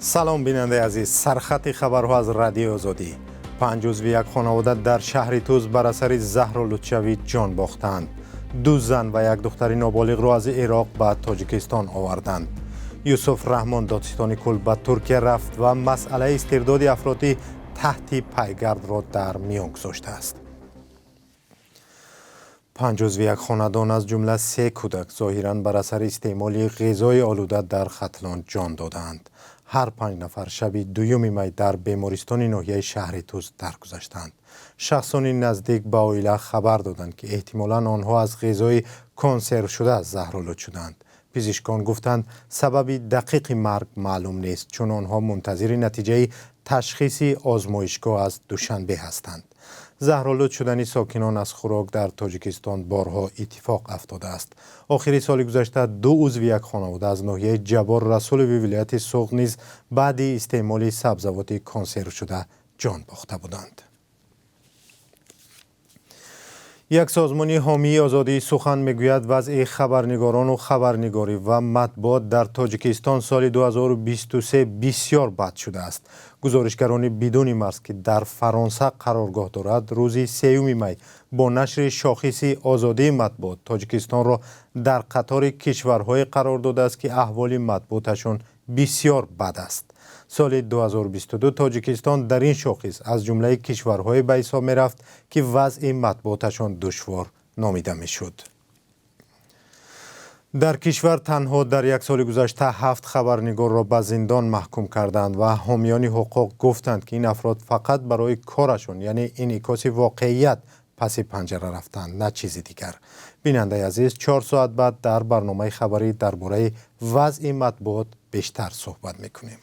سلام بیننده عزیز، سرخط خبرها از رادیو آزادی. 5 عضو یک خانواده در شهر توز بر اثر زهر لطفی جان باختند. 2 زن و 1 دختر نابالغ را از عراق به تاجیکستان آوردند. یوسف رحمان دادستان کل به ترکیه رفت و مسئله استرداد افرادی تحت پیگرد را در میان گذاشته است. 5 عضو یک خاندان از جمله 3 کودک ظاهراً بر اثر استعمال غذای آلوده در ختلان جان دادند. هر 5 نفر شب 2 می در بیمارستان ناحیه شهر توز درگذشتند. شخصان نزدیک به عائله خبر دادند که احتمالاً آنها از غذای کنسرو شده زهرآلود شدند. پزشکان گفتند سبب دقیق مرگ معلوم نیست، چون آنها منتظر نتیجه تشخیص آزمایشگاه از دوشنبه هستند. زهرآلود شدن ساکنان از خوراک در تاجیکستان بارها اتفاق افتاده است. آخر سال گذشته 2 عضو یک خانواده از ناحیه جبار رسول ولایت سوغد نیز بعد استعمال سبزیجات کنسرو شده جان باخته بودند. یک سازمان حامی آزادی سخن میگوید وضع خبرنگاران و خبرنگاری و مطبوعات در تاجیکستان سال 2023 بسیار بد شده است. گزارشگران بدون مرز که در فرانسه قرارگاه دارد روز 3 می با نشر شاخص آزادی مطبوعات تاجیکستان را در قطار کشورهای قرار داده است که احوال مطبوعاتشان بسیار بد است. سال 2022 تاجیکستان در این شاخص از جمله کشورهای به حساب می رفت که وضع مطبوعاتشان دشوار نامیده می شد. در کشور تنها در 1 سال گذشته 7 خبرنگار را به زندان محکوم کردند و حامیان حقوق گفتند که این افراد فقط برای کارشون یعنی انعکاس واقعیت پس پنجره رفتند، نه چیزی دیگر. بیننده عزیز، 4 ساعت بعد در برنامه خبری درباره وضع مطبوعات بیشتر صحبت میکنیم.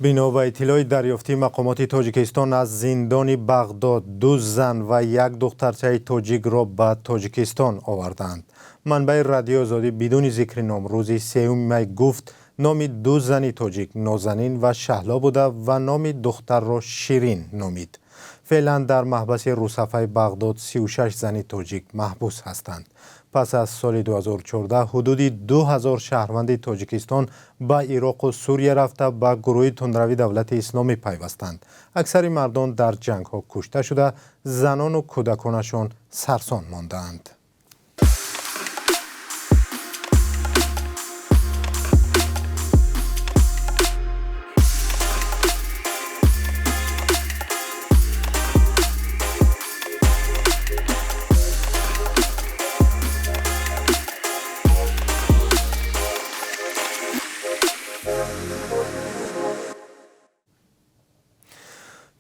بنا به اطلاع دریافتی مقامات تاجیکستان از زندان بغداد 2 زن و 1 دخترچه تاجیک را به تاجیکستان آوردند. منبع رادیو آزادی بدون ذکر نام روز 3 می گفت نام 2 زن تاجیک نازنین و شهلا بوده و نام دختر را شیرین نامید. فعلا در محبس روسفه بغداد 36 زن تاجیک محبوس هستند. پس از سال 2014 حدود 2000 شهروند تاجیکستان به عراق و سوریه رفته به گروه تندروی دولت اسلامی پیوستند. اکثر مردان در جنگ ها کشته شده، زنان و کودکانشان سرسان ماندند.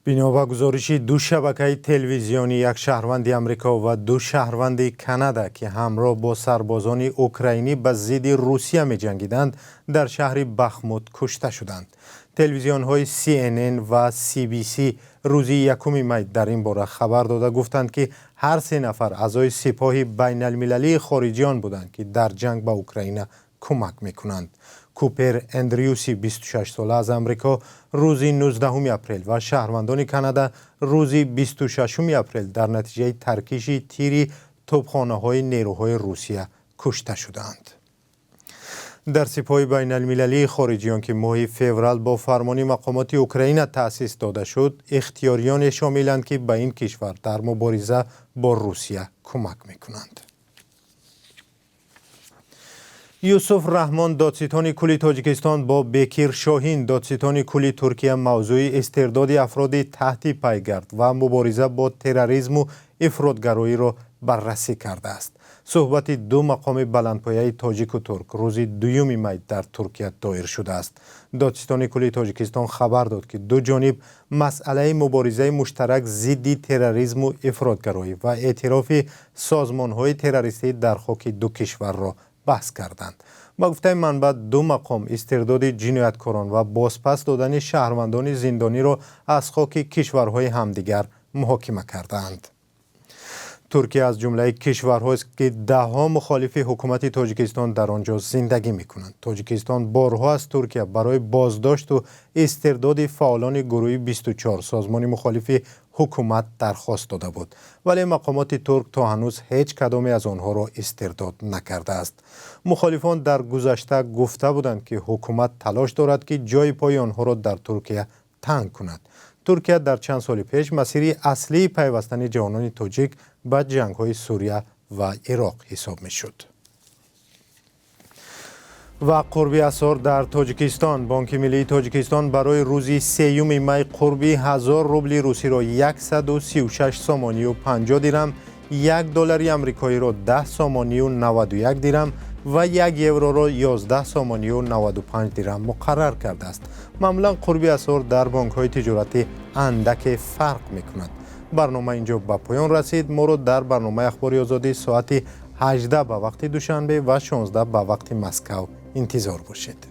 بنا به گزارش 2 شبکه تلویزیونی، 1 شهروند آمریکا و 2 شهروند کانادا که همراه با سربازان اوکراینی به ضد روسیه می جنگیدند در شهر بخموت کشته شدند. تلویزیون های CNN و CBC روز 1 می در این باره خبر داده گفتند که هر 3 نفر اعضای سپاه بین المللی خارجیان بودند که در جنگ به اوکراین کمک می کنند. کوپر اندریوسی 26 ساله از امریکا روز 19 اپریل و شهروندان کانادا روز 26 اپریل در نتیجه ترکیش تیری توپخانه‌های نیروهای روسیه کشته شدند. در سپاه بین المللی خارجیان که ماه فوریه با فرمان مقامات اوکراین تأسیس داده شد، اختیاریان شاملند که به این کشور در مبارزه با روسیه کمک می‌کنند. یوسف رحمان دادستان کل تاجیکستان با بکیر شاهین دادستان کل ترکیه موضوع استرداد افراد تحت پیگرد و مبارزه با تروریسم و افراطگرایی را بررسی کرده است. صحبت 2 مقام بلندپایه تاجیک و ترک روز 2 می در ترکیه دایر شده است. دادستان کل تاجیکستان خبر داد که 2 جانب مسئله مبارزه مشترک ضد تروریسم و افراطگرایی و اعتراف سازمان‌های تروریستی در خاک 2 کشور را بحث کردند. با گفته منبع 2 مقام استرداد جنایتکاران و بازپس دادن شهروندان زندانی را از خاک کشورهای همدیگر محاکمه کردند. ترکیه از جمله کشورهایی است که 10 مخالف حکومت تاجیکستان در آنجا زندگی می‌کنند. تاجیکستان بارها از ترکیه برای بازداشت و استرداد فعالان گروه 24 سازمان مخالف حکومت درخواست داده بود، ولی مقامات ترک تا هنوز هیچ کدامی از آنها را استرداد نکرده است. مخالفان در گذشته گفته بودند که حکومت تلاش دارد که جای پای آنها را در ترکیه تنگ کند. ترکیه در چند سال پیش مسیر اصلی پیوستن جوانان تاجیک به جنگ‌های سوریه و عراق حساب می‌شد. و قربی اسعار در تاجیکستان. بانک ملی تاجیکستان برای روز 3 می قربی 1000 روبل روسی را 136 سامانی و 50 درم، $1 امریکایی را 10 سامانی و 91 درم و 1 یورو را 11 سامانی و 95 درم مقرر کرده است. معمولا قربی اسعار در بانک‌های تجارتی اندک فرق می‌کند. برنامه اینجا به پایان رسید. ما را در برنامه اخباری آزادی ساعت 18 به وقت دوشنبه و 16 به وقت مسکو انتظار باشید.